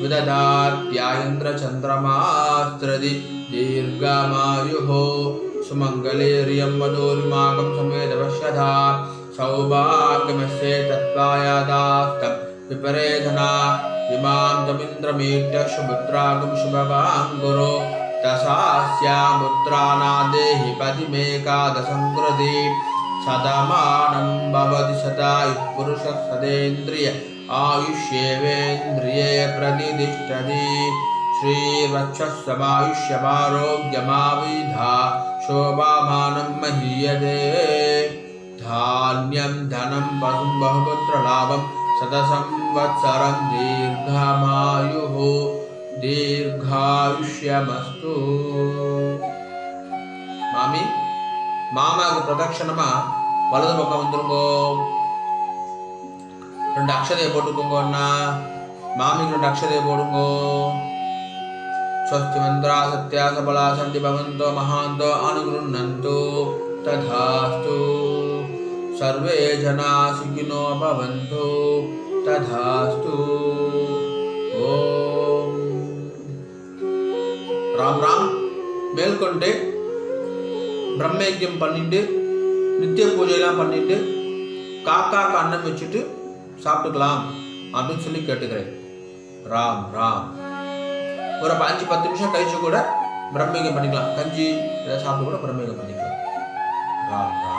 विददात्यायन्द्रचन्द्रमास्त्रदि दीर्घमायुः सुमङ्गलेर्यं मधुरिमागं समेदवश्यधा सौभाग्यमस्ये तत्त्वायादास्तं विपरेधना इमां तमिन्द्रमीट्य शुभद्रागं शुभवाङ्गुरो दशास्यामुत्रानादेहि पतिमेकादशङ्कृति सदमानं भवति सदायुः पुरुषः सदेन्द्रिय आयुष्येवेन्द्रिये प्रतिष्ठति. श्रीवक्षस्समायुष्यमारोग्यमाविधा शोभामानं महीयते. धान्यं धनं पशुं बहुपुत्रलाभं शतसंवत्सरं दीर्घमायुः दीर्घायुष्यमस्तु. மாமி மாமாவுக்கு பிரதட்சணமா வலது பக்கம் வந்துருங்கோ. 2 அக்ஷதையை போட்டுக்கோங்க அண்ணா. மாமிக்கு 2 அக்ஷதையை போடுங்கோ. ஸ்வஸ்தி மந்திரா சத்யா சபலா சந்தி பவந்தோ மகாந்தோ அனுகுருண்ணந்தோ ததாஸ்து. சர்வே ஜனா சுகினோ பவந்தோ ததாஸ்து. ஓம் ராம் ராம். மேற்கொண்டு பிரம்மயஜ்யம் பண்ணிட்டு நித்திய பூஜையெல்லாம் பண்ணிட்டு காக்காக்கு அன்னம் வச்சுட்டு சாப்பிட்டுக்கலாம் அப்படின்னு சொல்லி கேட்டுக்கிறேன். ராம் ராம். ஒரு 5-10 நிமிஷம் கழிச்சு கூட பிரம்மயஜ்யம் பண்ணிக்கலாம். கஞ்சி இதை சாப்பிட்டு கூட பிரம்மயஜ்யம் பண்ணிக்கலாம். ராம் ராம்.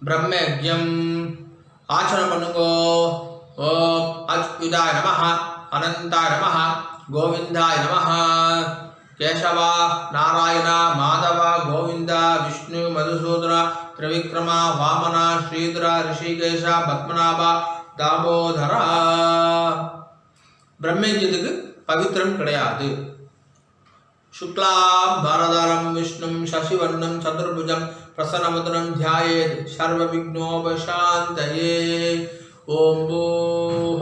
பிரம்மயஜ்யம் ஆச்சரணம் பண்ணுங்கோ. ஓம் அச்சுதாய நமஹ அனந்தாய நமஹ கோவிந்தாய நமஹ. கேசவா நாராயண மாதவ கோவிந்த விஷ்ணு மதுசூதன திரிவிக்ரம வாமன ஸ்ரீதர ரிஷிகேஷ பத்மநாப தாமோதரா. பிரம்மயஜ்யத்துக்கு பவித்திரம் கிடையாது. शुक्लां भरधरं विष्णुं शशिवर्णं चतुर्भुजं प्रसन्नवदनं ध्यायेत् सर्वविघ्नोपशान्तये. ॐ भूः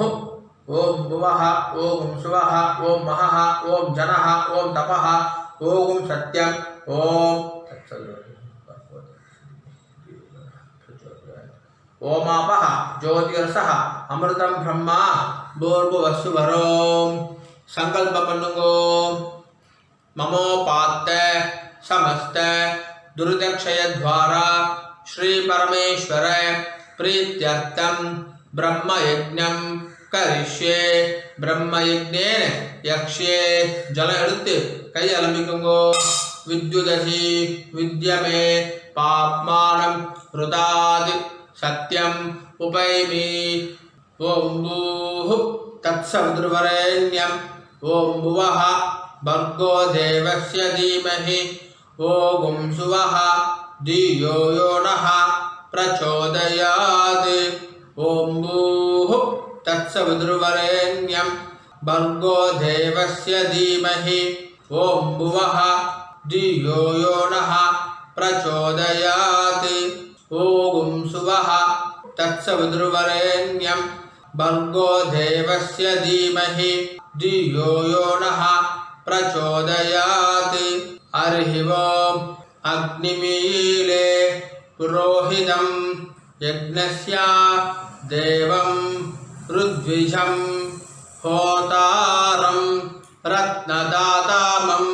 ॐ भुवः ॐ सुवः ॐ महः ॐ जनः ॐ तपः ॐ सत्यं ॐ ओमापः ज्योतिरसः अमृतं ब्रह्मा भूर्भुवस्सुवरों. संकल्पं பண்ணுங்கோ. ममोपात्त समस्त दुर्दक्षय द्वारा श्री परमेश्वर प्रीत्यर्थम ब्रह्मयज्ञं करिष्ये. ब्रह्मयज्ञेन यक्ष्ये. जल எடுத்து கை அலம்பிக்குங்கோ. विद्युदसि विद्यमे पाप्मानं ऋताद् सत्यम् उपैमि. ओम भूः तत्सवितुर्वरेण्यं ओम भुवः भर्गो देवस्य धीमहि ओम सुवः धियो यो नः प्रचोदयात्. ओम भूः तत्सवितुर्वरेण्यं भर्गो देवस्य धीमहि ओम भुवः धियो यो नः प्रचोदयात्. ओम सुवः तत्सवितुर्वरेण्यं भर्गो देवस्य धीमहि धियो यो नः प्रचोदयात्. हरिः ओम्. अग्निमीले पुरोहितं यज्ञस्य देवं ऋद्विजं होतारं रत्नदातामं.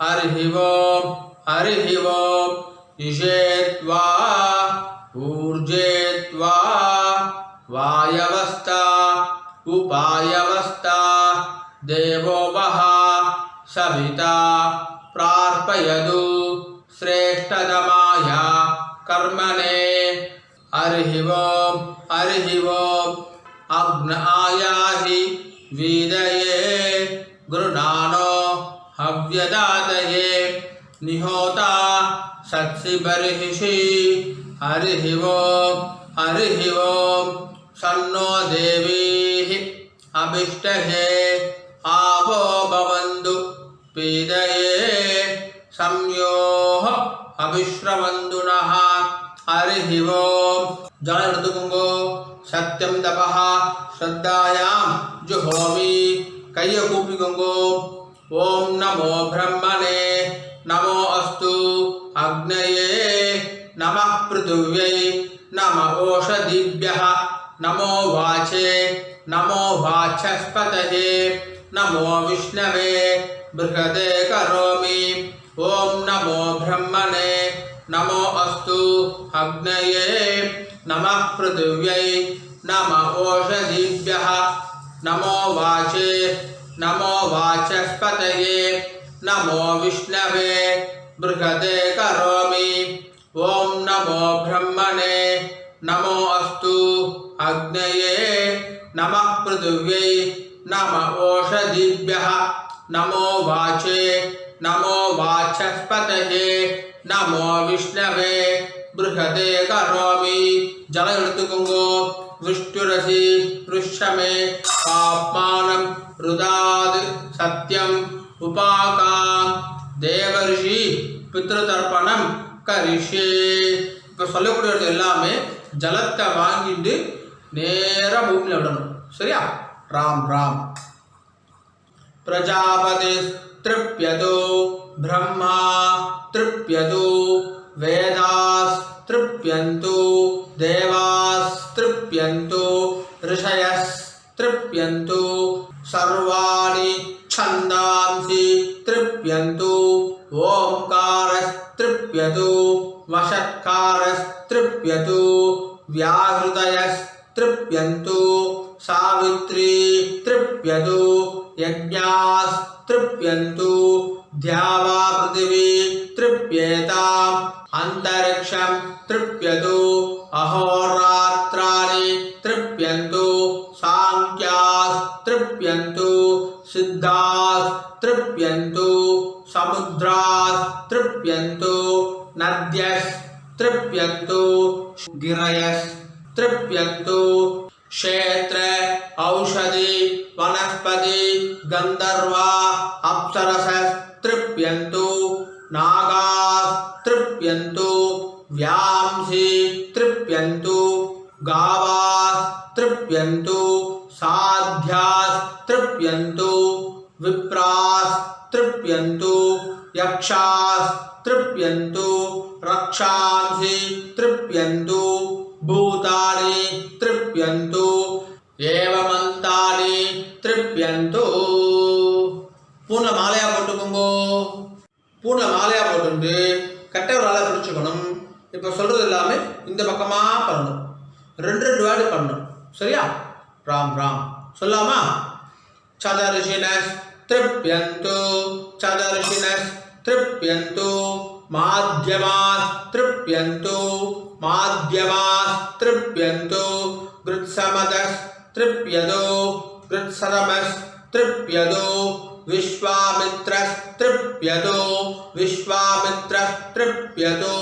हरिः ओम्. हरिः ओम्. इषेत्वा ऊर्जेत्वा वायवस्था उपायवस्था देवो वः सविता प्रार्पयतु श्रेष्ठतमाया कर्मणे हरिः ओम् अग्न आयाहि वीदये गुरुनानो हव्यदातये निहोता सत्सि बर्हिषि हरिः ओम् सन्नो देवीः अभिष्टहे आवो भवन्तु पीदये संयोः अविश्रवन्तु नः हरिः ओम् जल ऋतुकुंगो सत्यम तपः श्रद्धायां जुहोमि कैय कूपिकुंगो ओम नमो ब्रह्मणे नमो अस्तु अग्नये नमः पृथिव्यै नमः ओषधिभ्यः नमो वाचे नमो वाचस्पतये नमो विष्णवे बृहदे करोमि ओम नमो ब्रह्मणे नमो अस्तु अग्नये नमः पृथिव्यै नमः ओषधिभ्यः नमो वाचे नमो वाचस्पतये नमो विष्णवे बृहदे करोमि ओम नमो ब्रह्मणे नमो अस्तु अग्नये नमः पृथिव्यै नमः ओषधिभ्यः नमो वाचे नमो वाचस्पतये नमो विष्णवे बृहदे करोमि जल ऋतुकुंगो विष्णुरसि पृष्ठमे पाप्मानं रुदाद् सत्यम उपाकां देवर्षि पितृतर्पणம் करिष्ये இப்போ சொல்லக்கூடியது எல்லாமே ஜலத்தை வாங்கிட்டு நேரா பூமியில விடணும் சரியா ராம் ராம் प्रजापति तृप्यतो ब्रह्मा तृप्यतो वेदास् तृप्यन्तु देवास् तृप्यन्तु ऋषयस् तृप्यन्तु सर्वाणि छन्दांसि तृप्यन्तु ओंकारस् तृप्यतु वषट्कारस् तृप्यतु व्याहृतयस् तृप्यन्तु सावित्री तृप्यतु यज्ञास् तृप्यन्तु द्यावा पृथिवी तृप्येताम् अन्तरिक्षं तृप्यतु अहोरात्राणि तृप्यन्तु सांख्यास् तृप्यन्तु सिद्धास् तृप्यन्तु समुद्रास् तृप्यन्तु नद्यस् तृप्यन्तु गिरयस् तृप्यन्तु क्षेत्र औषधि वनस्पति गंधर्वा अप्सरसस् तृप्यन्तु नागास् तृप्यन्तु व्यांसी तृप्यन्तु गावास् तृप्यन्तु साध्यास् तृप्यन्तु विप्रास् तृप्यन्तु यक्षास् तृप्यन्तु रक्षांसि तृप्यन्तु भूतानि तृप्यन्तु एवमन्तानि तृप्यन्तु பூனை மாலையா போட்டுக்கோங்க பூனை மாலையா போட்டு கட்டை ஒரு ஆளை பிடிச்சுக்கணும் இப்போ சொல்றது எல்லாமே இந்த பக்கமா பண்ணணும் ரெண்டு வேர்டு பண்ணணும் சரியா ராம் ராம் சொல்லாமா சதர்ஷினஸ் तृप्यन्तु चदर्शिनस् तृप्यन्तु माध्यमास् तृप्यन्तु माध्यमास् तृप्यन्तु गृत्समदस् तृप्यतो गृत्सरमस् तृप्यतो विश्वामित्रस् तृप्यतो विश्वामित्रस् तृप्यतो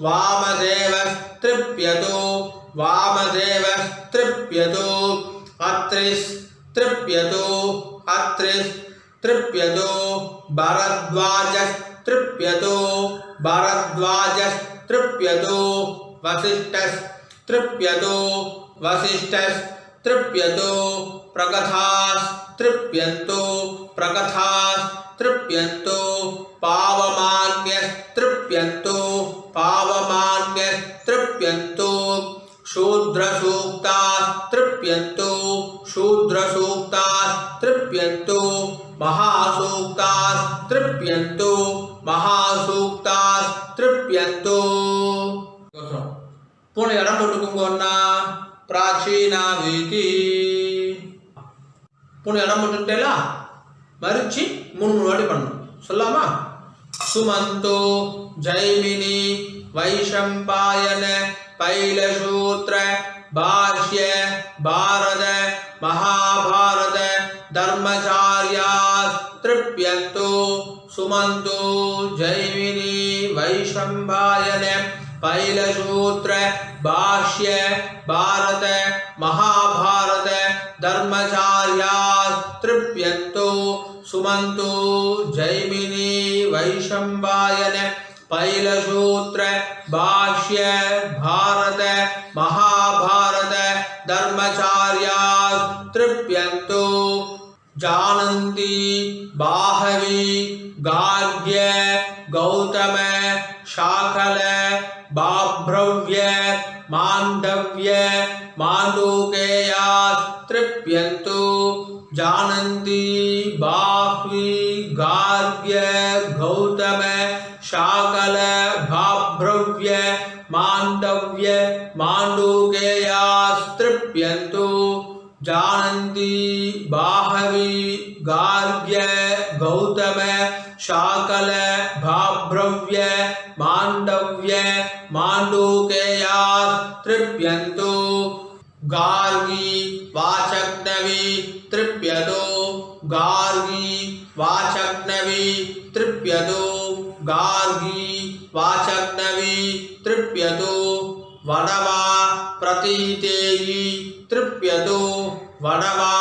वामदेवस् तृप्यतो वामदेवस् तृप्यतो अत्रिस् तृप्यतो अत्रिस् तृप्यतो भरद्वाजस् तृप्यतो भरद्वाजस् तृप्यतो वसिष्ठस् तृप्यतो वसिष्ठस् तृप्यतो प्रगथास् तृप्यन्तो प्रगथास् तृप्यन्तो पावमान्यस् तृप्यन्तो पावमान्यस् तृप्यन्तो शूद्रसूक्तास् तृप्यन्तो शूद्रसूक्तास् तृप्यन्तो महासूक्तास् तृप्यन्तो महासूक्तास् तृप्यन्तो पूर्ण इடம் போட்டுக்கோங்கண்ணா प्राचीना वीति पूर्ण इடம் போட்டுட்டேல மரிச்சி மூணு வாட்டி பண்ணணும் சொல்லாமா सुमंतो जैमिनी वैशंपायन पैलसूत्र भाष्य भारत महाभारत धर्मचार्यास्तृप्यन्तो सुमंतो जैमिनी वैशंपायन पैलसूत्र भाष्य भारत महाभारत धर्मचार्यास्तृप्यन्तो सुमंतो जैमिनी वैशंपायन पैलसूत्र भाष्य भारत महाभारत धर्मचार्यास्तृप्यन्तो जानन्ति बाहवी गार्ग्य गौतम शाकल बाभ्रव्य मांडव्य माण्डूकेयास्तृप्यन्तो जानन्ति बाह्वी गार्ग्य गौतम शाकल भाभ्रव्य मांडव्य माण्डूकेयास्तृप्यन्तो जानन्ति बाहवी गार्ग्य गौतम शाकल भाभ्रव्य मांडव्य माण्डूकेयास्तृप्यन्तो गार्गी वाचक्नवी तृप्यतो गार्गी वाचक्नवी तृप्यतो गार्गी वाचक्नवी तृप्यतो वडवा प्रतीतेयी तृप्यतो वडवा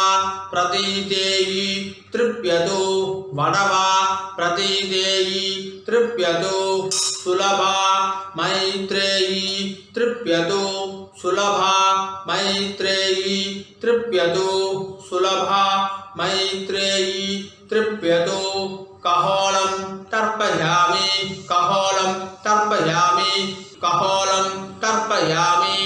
प्रतीतेयी तृप्यतो वडवा प्रतीतेयी तृप्यतो सुलभा मैत्रेयी तृप्यतो सुलभा मैत्रेयी तृप्यतो सुलभा मैत्रेयी तृप्यतो कहोलं तर्पयामि कहोलं तर्पयामि कहोलं तर्पयामि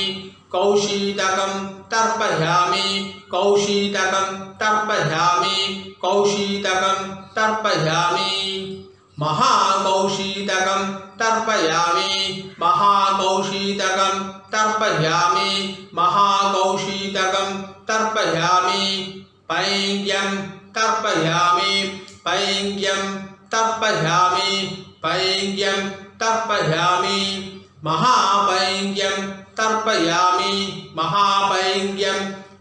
कौशीतकं तर्पयामि कौशीतकं तर्पयामि कौशीतकं तर्पयामि महाकौशीतकं तर्पयामि महाकौशीतकं तर्पयामि महाकौशीतकं तर्पयामि पैङ्ग्यं तर्पयामि पैङ्ग्यं तर्पयामि पैङ्ग्यं तर्पयामि महापैङ्ग्यं तर्पयामि महापैङ्ग्यं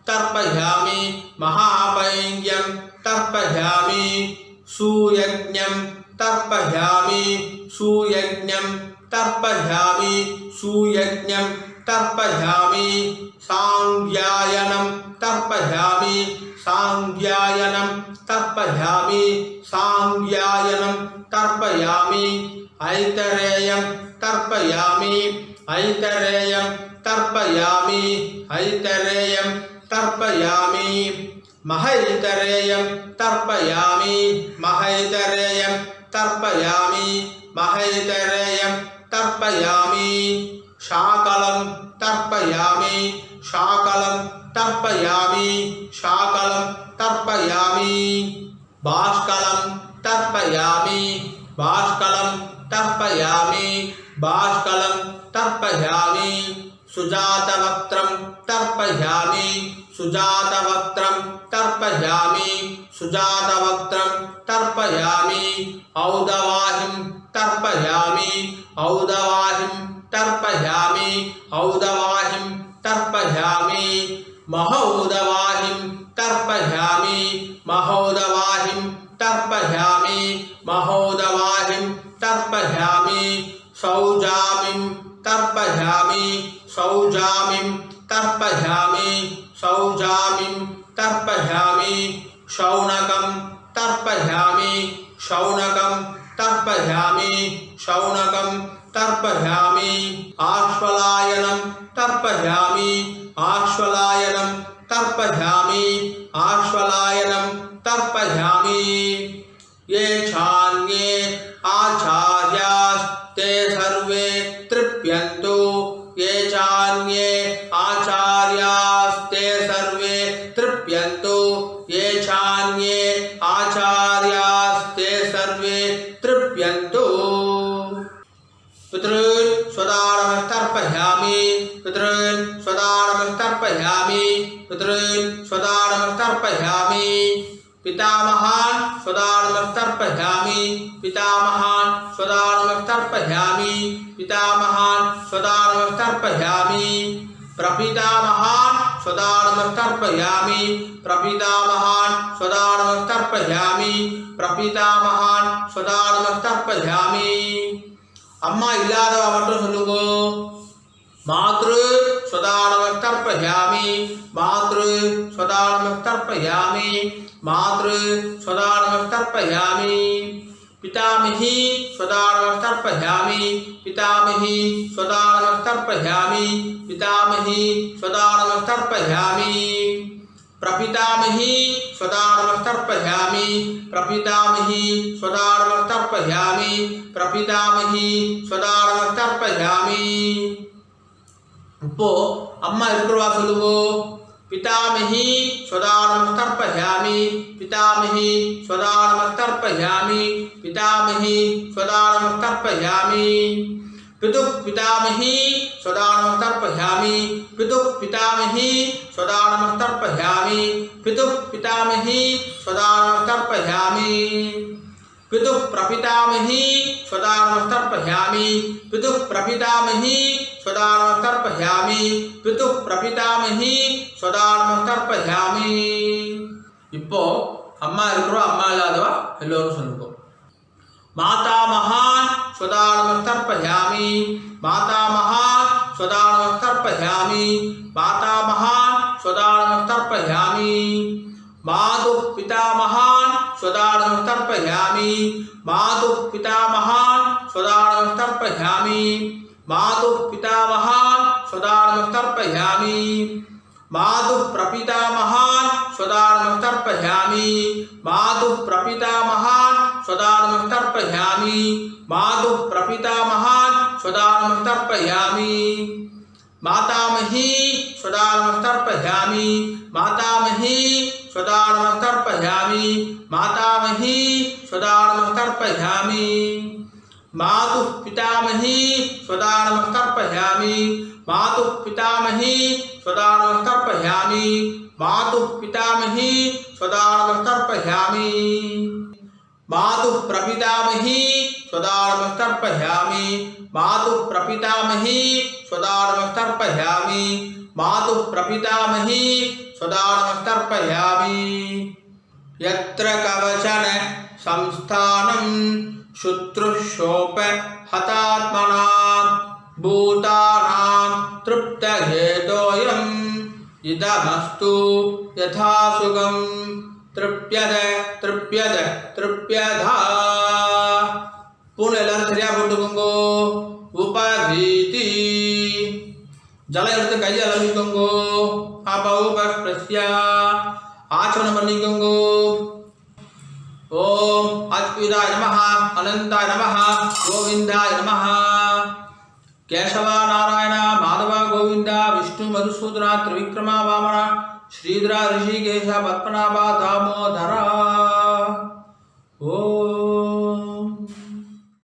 तर्पयामि महापैङ्ग्यं तर्पयामि सुयज्ञं तर्पयामि सुयज्ञं तर्पयामि सुयज्ञं तर्पयामि सांज्ञायनं तर्पयामि सांज्ञायनं तर्पयामि सांज्ञायनं तर्पयामि ऐतरेयं तर्पयामि ऐतरेयं तर्पयामि ऐतरेयं तर्पयामि महैतरेयं तर्पयामि महैतरेयं तर्पयामि महैतरेयं तर्पयामि शाकलं तर्पयामि शाकलं तर्पयामि शाकलं तर्पयामि बाष्कलं तर्पयामि बाष्कलं तर्पयामि बाष्कलं तर्पयामि सुजातवक्त्रं तर्पयामि सुजातवक्त्रं तर्पयामि सुजातवक्त्रं तर्पयामि औदवाहिं तर्पयामि औदवाहिं तर्पयामि औदवाहिं तर्पयामि महोदवाहिं तर्पयामि महोदवाहिं तर्पयामि महोदवाहिं तर्पयामि सौजामिं तर्पयामि सौजामिं तर्पयामि सौजामिं तर्पयामि शौनकं तर्पयामि शौनकं तर्पयामि शौनकं तर्पयामि आश्वलायनं तर्पयामि आश्वलायनं तर्पयामि आश्वलायनं तर्पयामि ये चान्ये आचार्यास्ते सर्वे तृप्यन्तो ये चान्ये आचार्यास्ते सर्वे तृप्यन्तो ये चान्ये आचार्यास्ते सर्वे तृप्यन्तो पितॄन् स्वदानमस्तर्पयामि पितॄन् स्वदानमस्तर्पयामि पितॄन् स्वदानमस्तर्पयामि पितामहान् स्वदानमस्तर्पयामि पितामहान् स्वदानमस्तर्पयामि पितामहान् स्वदानमस्तर्पयामि प्रपितामहान् स्वदानमस्तर्पयामि प्रपितामहान् स्वदानमस्तर्पयामि प्रपितामहान् स्वदानमस्तर्पयामि अम्मा इल्लादवा मट्टुम सोल्लुंगो मातृ स्वदानमस्तर्पयामि मातृ स्वदानमस्तर्पयामि मातृ स्वदानमस्तर्पयामि पितामही स्वदानमस्तर्पयामि पितामही स्वदानमस्तर्पयामि पितामही स्वदानमस्तर्पयामि प्रपितामही स्वदानमस्तर्पयामि प्रपितामही स्वदानमस्तर्पयामि प्रपितामही स्वदानमस्तर्पयामि இப்போ அம்மா இருக்கிறவா சொல்லுவோ पितामही स्वदानमस्तर्पयामि पितामही स्वदानमस्तर्पयामि पितामही स्वदानमस्तर्पयामि पितुः पितामही स्वदानमस्तर्पयामि पितुः पितामही स्वदानमस्तर्पयामि पितुः पितामही स्वदानमस्तर्पयामि पितुः प्रपितामही स्वदानमस्तर्पयामि पितुः प्रपितामही स्वदानमस्तर्पयामि पितुः प्रपितामही स्वदानमस्तर्पयामि இப்போ அம்மா இருக்கிறோம் அம்மா இல்லாதவா எல்லோரும் சொல்லுங்க मातामहान् स्वदानमस्तर्पयामि मातामहान् स्वदानमस्तर्पयामि मातामहान् स्वदानमस्तर्पयामि मातुः पितामहान् स्वदानमस्तर्पयामि मातुः पितामहान् स्वदानमस्तर्पयामि मातुः पितामहान् स्वदानमस्तर्पयामि मातुः प्रपितामहान् स्वदानमस्तर्पयामि मातुः प्रपितामहान् स्वदानमस्तर्पयामि मातुः प्रपितामहान् स्वदानमस्तर्पयामि मातामही स्वदानमस्तर्पयामि मातामही स्वदानमस्तर्पयामि मातामही स्वदानमस्तर्पयामि मातुः पितामही स्वदानमस्तर्पयामि मातुः पितामही स्वदानमस्तर्पयामि मातुः पितामही स्वदानमस्तर्पयामि मातुः प्रपितामही स्वदानमस्तर्पयामि मातुः प्रपितामही स्वदानमस्तर्पयामि मातुः प्रपितामही स्वदानमस्तर्पयामि यत्र कवचन संस्थानं शुश्रूषोप हतात्मनां भूतानां तृप्तहेतोऽयम् इदमस्तु यथा सुगं तृप्यद तृप्यद तृप्यधा पूर्ण எல்லாரும் சரியா போட்டுக்கோங்க உபவீதி ஜலம் எடுத்து கையை அலம்பிக்கோங்க அபௌபஸ்ப்ரஸ்யா ஆச்சமனம் பண்ணிக்கோங்க ஓம் அத்விதாய நமஹ அனந்தாய நமஹ கோவிந்தாய நமஹ केशव नारायण माधव गोविंद विष्णु मधुसूदन त्रिविक्रम वामन श्रीधर ऋषिकेश पद्मनाभ दामोदर। ओ